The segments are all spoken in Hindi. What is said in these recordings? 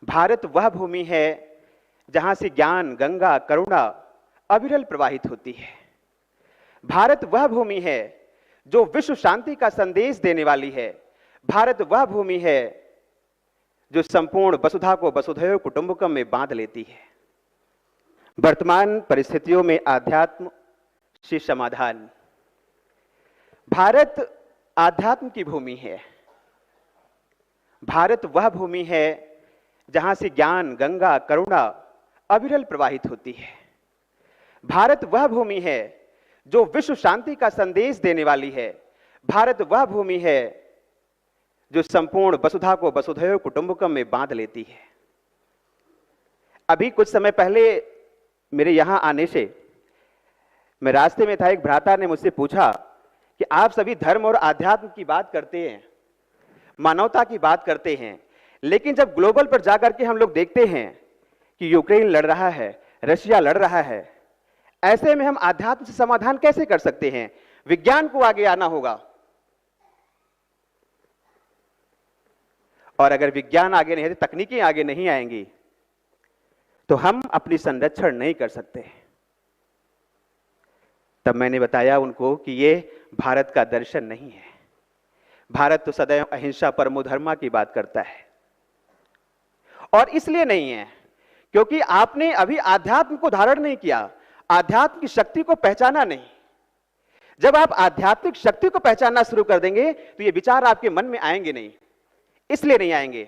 भारत वह भूमि है जहां से ज्ञान, गंगा, करुणा अविरल प्रवाहित होती है। भारत वह भूमि है जो विश्व शांति का संदेश देने वाली है। भारत वह भूमि है जो संपूर्ण वसुधा को वसुधैव कुटुंबकम में बांध लेती है। वर्तमान परिस्थितियों में आध्यात्म से समाधान। भारत आध्यात्म की भूमि है। भारत वह भूमि है जहां से ज्ञान, गंगा, करुणा अविरल प्रवाहित होती है। भारत वह भूमि है जो विश्व शांति का संदेश देने वाली है। भारत वह भूमि है जो संपूर्ण वसुधा को वसुधैव कुटुंबकम में बांध लेती है। अभी कुछ समय पहले मेरे यहां आने से मैं रास्ते में था, एक भ्राता ने मुझसे पूछा कि आप सभी धर्म और आध्यात्म की बात करते हैं, मानवता की बात करते हैं, लेकिन जब ग्लोबल पर जाकर के हम लोग देखते हैं कि यूक्रेन लड़ रहा है, रशिया लड़ रहा है, ऐसे में हम आध्यात्म से समाधान कैसे कर सकते हैं? विज्ञान को आगे आना होगा, और अगर विज्ञान आगे नहीं, तकनीकें आगे नहीं आएंगी तो हम अपनी संरक्षण नहीं कर सकते। तब मैंने बताया उनको कि ये भारत का दर्शन नहीं है। भारत तो सदैव अहिंसा परमो धर्मा की बात करता है, और इसलिए नहीं है क्योंकि आपने अभी आध्यात्म को धारण नहीं किया, आध्यात्म की शक्ति को पहचाना नहीं। जब आप आध्यात्मिक शक्ति को पहचानना शुरू कर देंगे तो ये विचार आपके मन में आएंगे नहीं। इसलिए नहीं आएंगे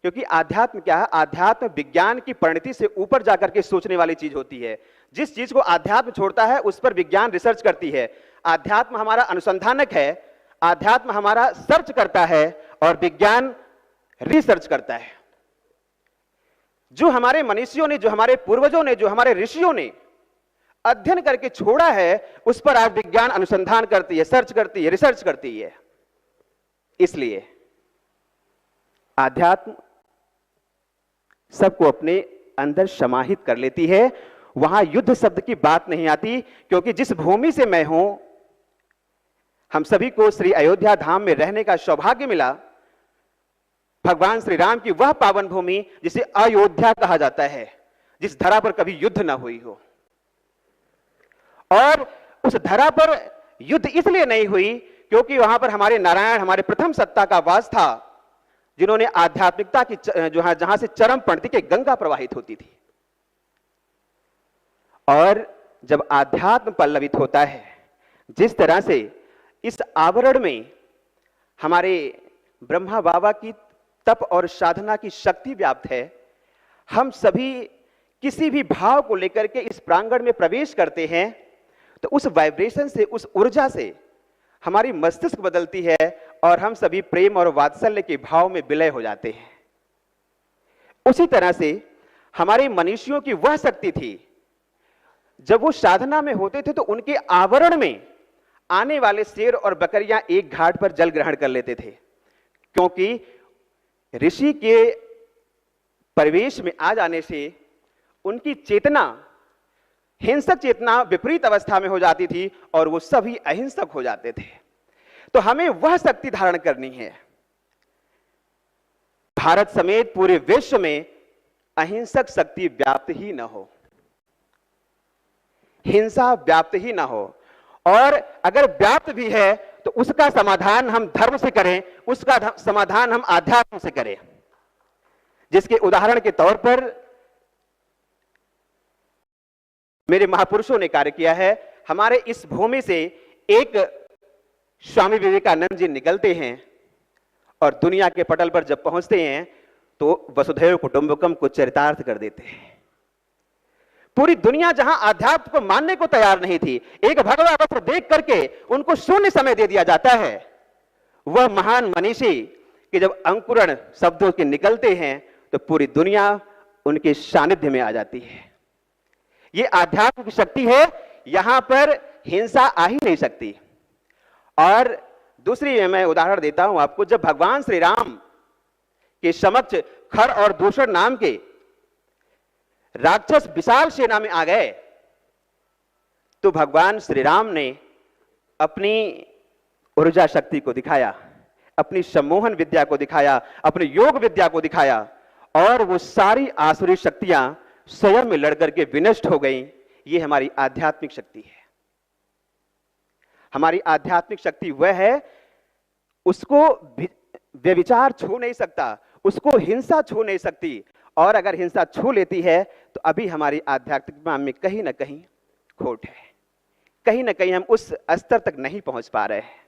क्योंकि आध्यात्म क्या है? आध्यात्म विज्ञान की परिणति से ऊपर जाकर के सोचने वाली चीज होती है। जिस चीज को आध्यात्म छोड़ता है उस पर विज्ञान रिसर्च करती है। आध्यात्म हमारा अनुसंधानक है, आध्यात्म हमारा सर्च करता है और विज्ञान रिसर्च करता है। जो हमारे मनीषियों ने, जो हमारे पूर्वजों ने, जो हमारे ऋषियों ने अध्ययन करके छोड़ा है, उस पर आप विज्ञान अनुसंधान करती है, सर्च करती है, रिसर्च करती है। इसलिए आध्यात्म सबको अपने अंदर समाहित कर लेती है। वहां युद्ध शब्द की बात नहीं आती, क्योंकि जिस भूमि से मैं हूं, हम सभी को श्री अयोध्या धाम में रहने का सौभाग्य मिला। भगवान श्री राम की वह पावन भूमि जिसे अयोध्या कहा जाता है, जिस धरा पर कभी युद्ध ना हुई हो। और उस धरा पर युद्ध इसलिए नहीं हुई क्योंकि वहां पर हमारे नारायण, हमारे प्रथम सत्ता का वास था, जिन्होंने आध्यात्मिकता की जहां से चरम पंक्ति के गंगा प्रवाहित होती थी। और जब आध्यात्म पल्लवित होता है, जिस तरह से इस आवरण में हमारे ब्रह्मा बाबा की तप और साधना की शक्ति व्याप्त है, हम सभी किसी भी भाव को लेकर के इस प्रांगण में प्रवेश करते हैं तो उस वाइब्रेशन से, उस ऊर्जा से हमारी मस्तिष्क बदलती है और हम सभी प्रेम और वात्सल्य के भाव में विलय हो जाते हैं। उसी तरह से हमारे मनीषियों की वह शक्ति थी, जब वो साधना में होते थे तो उनके आवरण में आने वाले शेर और बकरियां एक घाट पर जल ग्रहण कर लेते थे, क्योंकि ऋषि के परिवेश में आ जाने से उनकी चेतना, हिंसक चेतना विपरीत अवस्था में हो जाती थी और वो सभी अहिंसक हो जाते थे। तो हमें वह शक्ति धारण करनी है। भारत समेत पूरे विश्व में अहिंसक शक्ति व्याप्त ही न हो, हिंसा व्याप्त ही ना हो, और अगर व्याप्त भी है तो उसका समाधान हम धर्म से करें, उसका समाधान हम आध्यात्म से करें। जिसके उदाहरण के तौर पर मेरे महापुरुषों ने कार्य किया है। हमारे इस भूमि से एक स्वामी विवेकानंद जी निकलते हैं और दुनिया के पटल पर जब पहुंचते हैं तो वसुधैव कुटुंबकम को चरितार्थ कर देते हैं। पूरी दुनिया जहां आध्यात्म को मानने को तैयार नहीं थी, एक भगवा वस्त्र देख करके उनको शून्य समय दे दिया जाता है। वह महान मनीषी कि जब अंकुरण शब्दों के निकलते हैं तो पूरी दुनिया उनके सानिध्य में आ जाती है। ये आध्यात्म की शक्ति है, यहां पर हिंसा आ ही नहीं सकती। और दूसरी मैं उदाहरण देता हूं आपको, जब भगवान श्री राम के समक्ष खर और दूषण नाम के राक्षस विशाल सेना में आ गए तो भगवान श्री राम ने अपनी ऊर्जा शक्ति को दिखाया, अपनी सम्मोहन विद्या को दिखाया, अपनी योग विद्या को दिखाया और वो सारी आसुरी शक्तियां स्वयं में लड़कर के विनष्ट हो गई। ये हमारी आध्यात्मिक शक्ति है। हमारी आध्यात्मिक शक्ति वह है, उसको व्यभिचार छू नहीं सकता, उसको हिंसा छू नहीं सकती, और अगर हिंसा छू लेती है तो अभी हमारी आध्यात्मिकता में कहीं ना कहीं खोट है, कहीं ना कहीं हम उस स्तर तक नहीं पहुंच पा रहे हैं।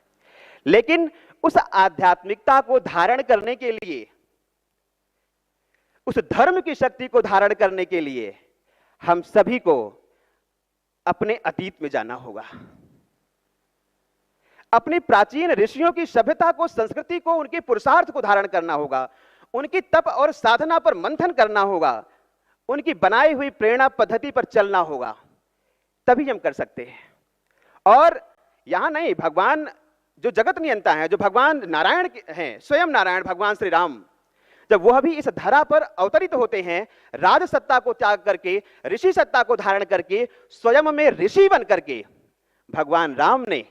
लेकिन उस आध्यात्मिकता को धारण करने के लिए, उस धर्म की शक्ति को धारण करने के लिए हम सभी को अपने अतीत में जाना होगा, अपनी प्राचीन ऋषियों की सभ्यता को, संस्कृति को, उनके पुरुषार्थ को धारण करना होगा, उनकी तप और साधना पर मंथन करना होगा, उनकी बनाई हुई प्रेरणा पद्धति पर चलना होगा, तभी हम कर सकते हैं। और यहां नहीं, भगवान जो जगत नियंता है, जो भगवान नारायण हैं, स्वयं नारायण भगवान श्री राम, जब वह भी इस धरा पर अवतरित होते हैं, राज सत्ता को त्याग करके, ऋषि सत्ता को धारण करके, स्वयं में ऋषि बन करके भगवान राम ने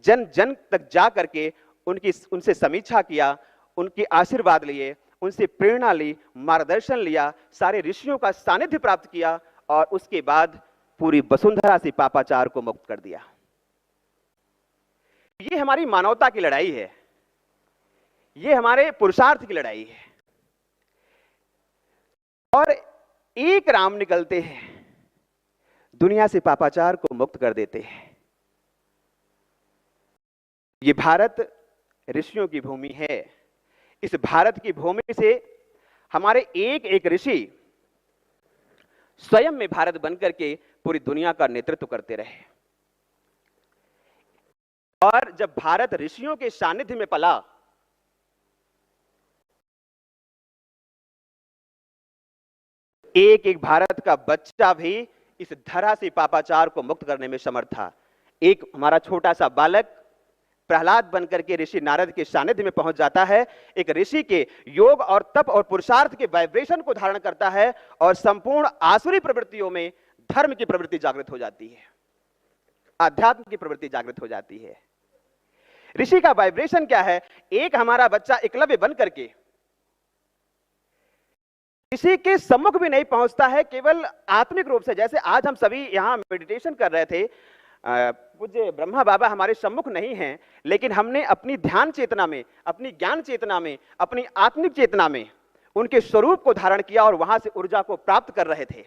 जन जन तक जा करके उनसे समीक्षा किया, उनके आशीर्वाद लिए, उनसे प्रेरणा ली, मार्गदर्शन लिया, सारे ऋषियों का सानिध्य प्राप्त किया, और उसके बाद पूरी वसुंधरा से पापाचार को मुक्त कर दिया। ये हमारी मानवता की लड़ाई है, ये हमारे पुरुषार्थ की लड़ाई है। और एक राम निकलते हैं, दुनिया से पापाचार को मुक्त कर देते हैं। ये भारत ऋषियों की भूमि है। इस भारत की भूमि से हमारे एक एक ऋषि स्वयं में भारत बनकर के पूरी दुनिया का नेतृत्व करते रहे। और जब भारत ऋषियों के सानिध्य में पला, एक एक भारत का बच्चा भी इस धरा से पापाचार को मुक्त करने में समर्थ था। एक हमारा छोटा सा बालक प्रहलाद बनकर के ऋषि नारद के सानिध्य में पहुंच जाता है, एक ऋषि के योग और तप और पुरुषार्थ के वाइब्रेशन को धारण करता है, और संपूर्ण आसुरी प्रवृत्तियों में धर्म की प्रवृत्ति जागृत हो जाती है, आध्यात्म की प्रवृत्ति जागृत हो जाती है। ऋषि का वाइब्रेशन क्या है? एक हमारा बच्चा एकलव्य बन करके किसी के सम्मुख भी नहीं पहुंचता है, केवल आत्मिक रूप से, जैसे आज हम सभी यहां मेडिटेशन कर रहे थे, पूज्य ब्रह्मा बाबा हमारे सम्मुख नहीं हैं, लेकिन हमने अपनी ध्यान चेतना में, अपनी ज्ञान चेतना में, अपनी आत्मिक चेतना में उनके स्वरूप को धारण किया और वहां से ऊर्जा को प्राप्त कर रहे थे।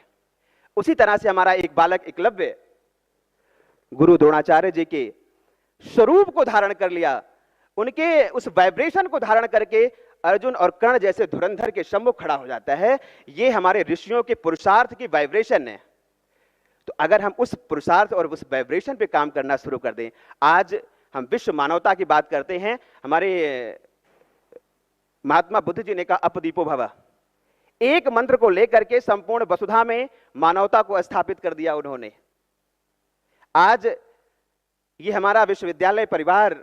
उसी तरह से हमारा एक बालक एकलव्य गुरु द्रोणाचार्य जी के स्वरूप को धारण कर लिया, उनके उस वाइब्रेशन को धारण करके अर्जुन और कर्ण जैसे धुरंधर के सम्मुख खड़ा हो जाता है। ये हमारे ऋषियों के पुरुषार्थ की वाइब्रेशन है। तो अगर हम उस पुरुषार्थ और उस वाइब्रेशन पे काम करना शुरू कर दें, आज हम विश्व मानवता की बात करते हैं, हमारे महात्मा बुद्ध जी ने कहा अपदीपो भव, एक मंत्र को लेकर के संपूर्ण वसुधा में मानवता को स्थापित कर दिया उन्होंने। आज ये हमारा विश्वविद्यालय परिवार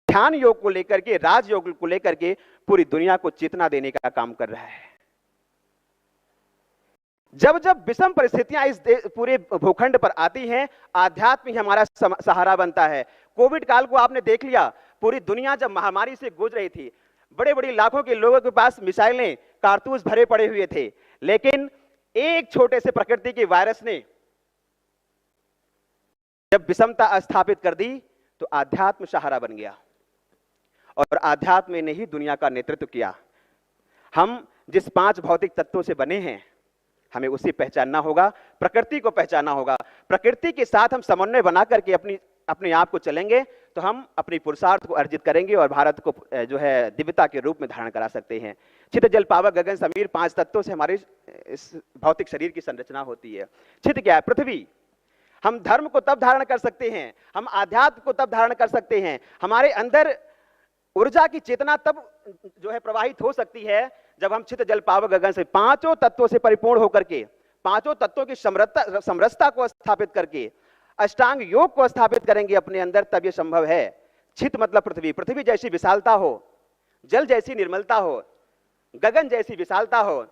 ध्यान योग को लेकर के, राजयोग को लेकर के पूरी दुनिया को चेतना देने का काम कर रहा है। जब जब विषम परिस्थितियां इस पूरे भूखंड पर आती हैं, आध्यात्म ही हमारा सहारा बनता है। कोविड काल को आपने देख लिया, पूरी दुनिया जब महामारी से गुजर रही थी, बड़े बड़े लाखों के लोगों के पास मिसाइलें, कारतूस भरे पड़े हुए थे, लेकिन एक छोटे से प्रकृति के वायरस ने जब विषमता स्थापित कर दी तो आध्यात्म सहारा बन गया, और आध्यात्म ने ही दुनिया का नेतृत्व किया। हम जिस 5 भौतिक तत्वों से बने हैं, हमें उसे पहचानना होगा, प्रकृति को पहचानना होगा। प्रकृति के साथ हम समन्वय बना करके अपने आप को चलेंगे तो हम अपनी पुरुषार्थ को अर्जित करेंगे और भारत को जो है दिव्यता के रूप में धारण करा सकते हैं। चित्त जल पावक गगन समीर 5 तत्वों से हमारे इस भौतिक शरीर की संरचना होती है। चित्त क्या है? पृथ्वी। हम धर्म को तब धारण कर सकते हैं, हम आध्यात्म को तब धारण कर सकते हैं, हमारे अंदर ऊर्जा की चेतना तब जो है प्रवाहित हो सकती है जब हम चित्त जल पावक गगन से 5 तत्वों से परिपूर्ण होकर के, 5 तत्वों की समरसता को स्थापित करके अष्टांग योग को स्थापित करेंगे अपने अंदर, तब यह संभव है। चित्त मतलब पृथ्वी, पृथ्वी जैसी विशालता हो, जल जैसी निर्मलता हो, गगन जैसी विशालता हो,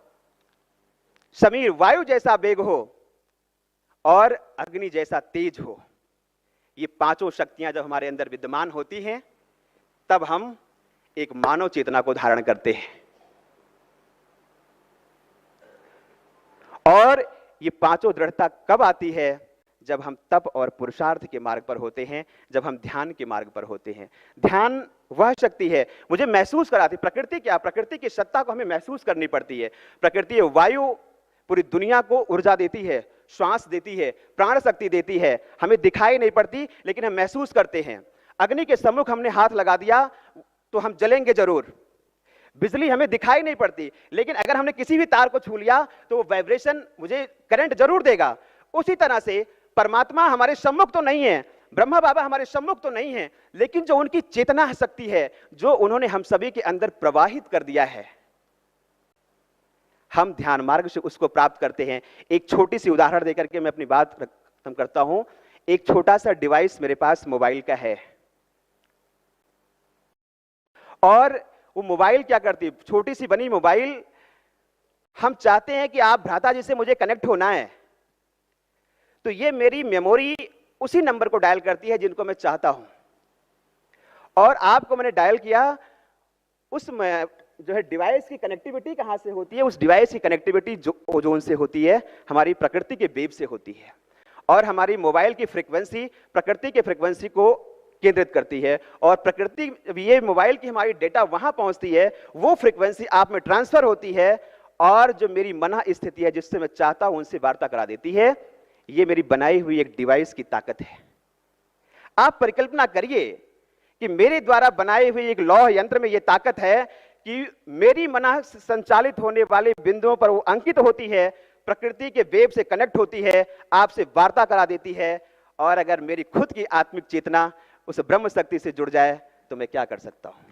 समीर वायु जैसा वेग हो और अग्नि जैसा तेज हो। ये 5 शक्तियां जब हमारे अंदर विद्यमान होती हैं तब हम एक मानव चेतना को धारण करते हैं। और ये पांचों दृढ़ता कब आती है? जब हम तप और पुरुषार्थ के मार्ग पर होते हैं, जब हम ध्यान के मार्ग पर होते हैं। ध्यान वह शक्ति है मुझे महसूस कराती। प्रकृति क्या? प्रकृति की सत्ता को हमें महसूस करनी पड़ती है। प्रकृति वायु पूरी दुनिया को ऊर्जा देती है, श्वास देती है, प्राण शक्ति देती है। हमें दिखाई नहीं पड़ती लेकिन हम महसूस करते हैं। अग्नि के सम्मुख हमने हाथ लगा दिया तो हम जलेंगे जरूर। बिजली हमें दिखाई नहीं पड़ती लेकिन अगर हमने किसी भी तार को छू लिया तो वो वाइब्रेशन मुझे करंट जरूर देगा। उसी तरह से परमात्मा हमारे सम्मुख तो नहीं है, ब्रह्मा बाबा हमारे सम्मुख तो नहीं है, लेकिन जो उनकी चेतना शक्ति है, जो उन्होंने हम सभी के अंदर प्रवाहित कर दिया है, हम ध्यान मार्ग से उसको प्राप्त करते हैं। एक छोटी सी उदाहरण देकर के मैं अपनी बात खत्म करता हूं। एक छोटा सा डिवाइस मेरे पास मोबाइल का है और वो मोबाइल क्या करती है? छोटी सी बनी मोबाइल, हम चाहते हैं कि आप भ्राता जी से मुझे कनेक्ट होना है तो ये मेरी मेमोरी उसी नंबर को डायल करती है जिनको मैं चाहता हूं। और आपको मैंने डायल किया, उस जो है डिवाइस की कनेक्टिविटी कहां से होती है? उस डिवाइस की कनेक्टिविटी जो ओजोन से होती है, हमारी प्रकृति के वेव से होती है। और हमारी मोबाइल की फ्रीक्वेंसी प्रकृति के फ्रीक्वेंसी को केंद्रित करती है और प्रकृति, ये मोबाइल की हमारी डेटा वहां पहुंचती है, वो फ्रीक्वेंसी आप में ट्रांसफर होती है और जो मेरी मन स्थिति है जिससे मैं चाहता हूं उनसे वार्ता करा देती है। ये मेरी बनाई हुई एक डिवाइस की ताकत है। आप परिकल्पना करिए कि मेरे द्वारा बनाए हुए एक लौह यंत्र में यह ताकत है कि मेरी मन संचालित होने वाले बिंदुओं पर वो अंकित होती है, प्रकृति के वेव से कनेक्ट होती है, आपसे वार्ता करा देती है। और अगर मेरी खुद की आत्मिक चेतना उस ब्रह्म शक्ति से जुड़ जाए तो मैं क्या कर सकता हूं?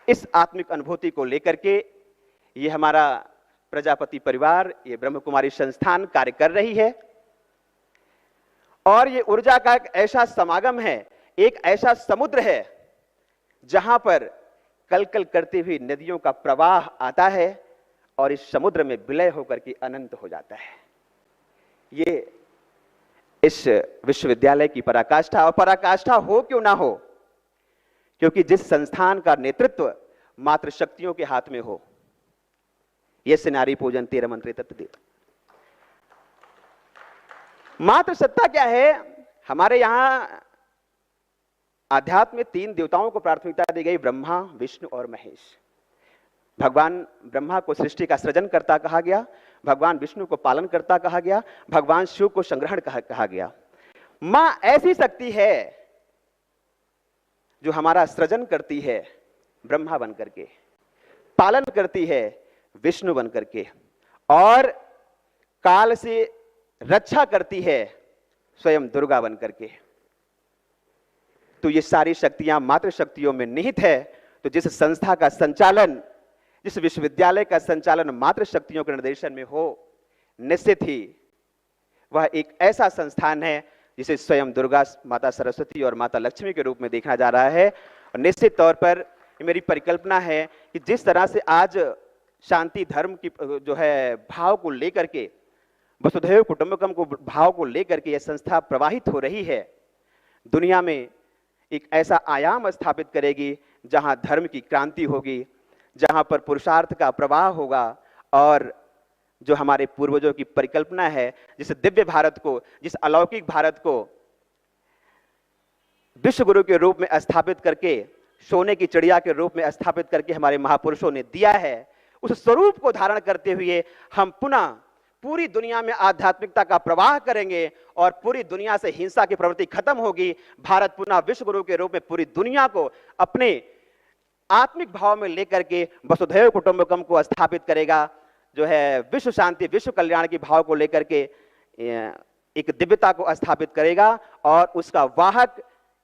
इस आत्मिक अनुभूति को लेकर के ये हमारा प्रजापति परिवार, ये ब्रह्म कुमारी संस्थान कार्य कर रही है। और ये ऊर्जा का एक ऐसा समागम है, एक ऐसा समुद्र है जहां पर कलकल करती हुई नदियों का प्रवाह आता है और इस समुद्र में विलय होकर के अनंत हो जाता है। ये इस विश्वविद्यालय की पराकाष्ठा, और पराकाष्ठा हो क्यों ना हो, क्योंकि जिस संस्थान का नेतृत्व मात्र शक्तियों के हाथ में हो, ये नारी पूजन 13 मंत्र तत्व दे। मात्र सत्ता क्या है? हमारे यहां आध्यात्म में 3 देवताओं को प्राथमिकता दी गई, ब्रह्मा, विष्णु और महेश। भगवान ब्रह्मा को सृष्टि का सृजन करता कहा गया, भगवान विष्णु को पालन करता कहा गया, भगवान शिव को संग्रहण कहा गया। मां ऐसी शक्ति है जो हमारा सृजन करती है ब्रह्मा बन करके, पालन करती है विष्णु बन करके, और काल से रक्षा करती है स्वयं दुर्गा बन करके। तो ये सारी शक्तियां मात्र शक्तियों में निहित है। तो जिस संस्था का संचालन, जिस विश्वविद्यालय का संचालन मात्र शक्तियों के निर्देशन में हो, निश्चित ही वह एक ऐसा संस्थान है जिसे स्वयं दुर्गा माता सरस्वती और माता लक्ष्मी के रूप में देखा जा रहा है। और निश्चित तौर पर मेरी परिकल्पना है कि जिस तरह से आज शांति धर्म की जो है भाव को लेकर के, वसुधैव कुटुंबकम को भाव को लेकर के यह संस्था प्रवाहित हो रही है, दुनिया में एक ऐसा आयाम स्थापित करेगी जहां धर्म की क्रांति होगी, जहां पर पुरुषार्थ का प्रवाह होगा। और जो हमारे पूर्वजों की परिकल्पना है, जिस दिव्य भारत को, जिस अलौकिक भारत को विश्व गुरु के रूप में स्थापित करके, सोने की चिड़िया के रूप में स्थापित करके हमारे महापुरुषों ने दिया है, उस स्वरूप को धारण करते हुए हम पुनः पूरी दुनिया में आध्यात्मिकता का प्रवाह करेंगे और पूरी दुनिया से हिंसा की प्रवृत्ति खत्म होगी। भारत पुनः विश्व गुरु के रूप में पूरी दुनिया को अपने आत्मिक भाव में लेकर के वसुधैव कुटुंबकम को स्थापित करेगा, जो है विश्व शांति, विश्व कल्याण की भाव को लेकर के एक दिव्यता को स्थापित करेगा। और उसका वाहक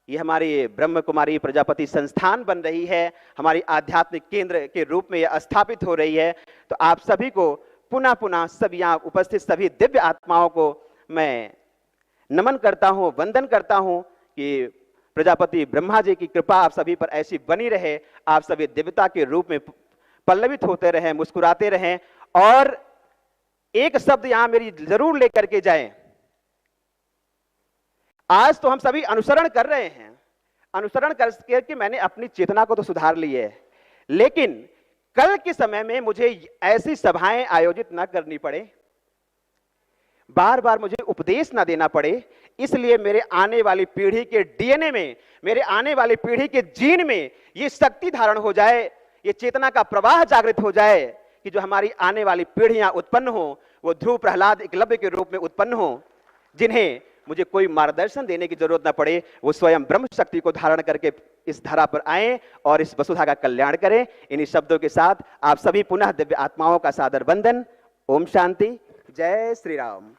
ये हमारी ब्रह्म कुमारी प्रजापति संस्थान बन रही है, हमारी आध्यात्मिक केंद्र के रूप में यह स्थापित हो रही है। तो आप सभी को पुनः पुनः सभी यहाँ उपस्थित सभी दिव्य आत्माओं को मैं नमन करता हूँ, वंदन करता हूँ कि प्रजापति ब्रह्मा जी की कृपा आप सभी पर ऐसी बनी रहे, आप सभी दिव्यता के रूप में पल्लवित होते रहें, मुस्कुराते रहें। और एक शब्द यहां मेरी जरूर लेकर के जाएं। आज तो हम सभी अनुसरण कर रहे हैं, अनुसरण करके मैंने अपनी चेतना को तो सुधार ली है, लेकिन कल के समय में मुझे ऐसी सभाएं आयोजित ना करनी पड़े, बार बार मुझे उपदेश ना देना पड़े, इसलिए मेरे आने वाली पीढ़ी के डीएनए में, मेरे आने वाली पीढ़ी के जीन में ये शक्ति धारण हो जाए, ये चेतना का प्रवाह जागृत हो जाए कि जो हमारी आने वाली पीढ़ियां उत्पन्न हो वो ध्रुव, प्रहलाद, एकलव्य के रूप में उत्पन्न हो, जिन्हें मुझे कोई मार्गदर्शन देने की जरूरत ना पड़े, वो स्वयं ब्रह्म शक्ति को धारण करके इस धरा पर आए और इस वसुधा का कल्याण करें। इन्हीं शब्दों के साथ आप सभी पुनः दिव्य आत्माओं का सादर वंदन। ओम शांति। जय श्री राम।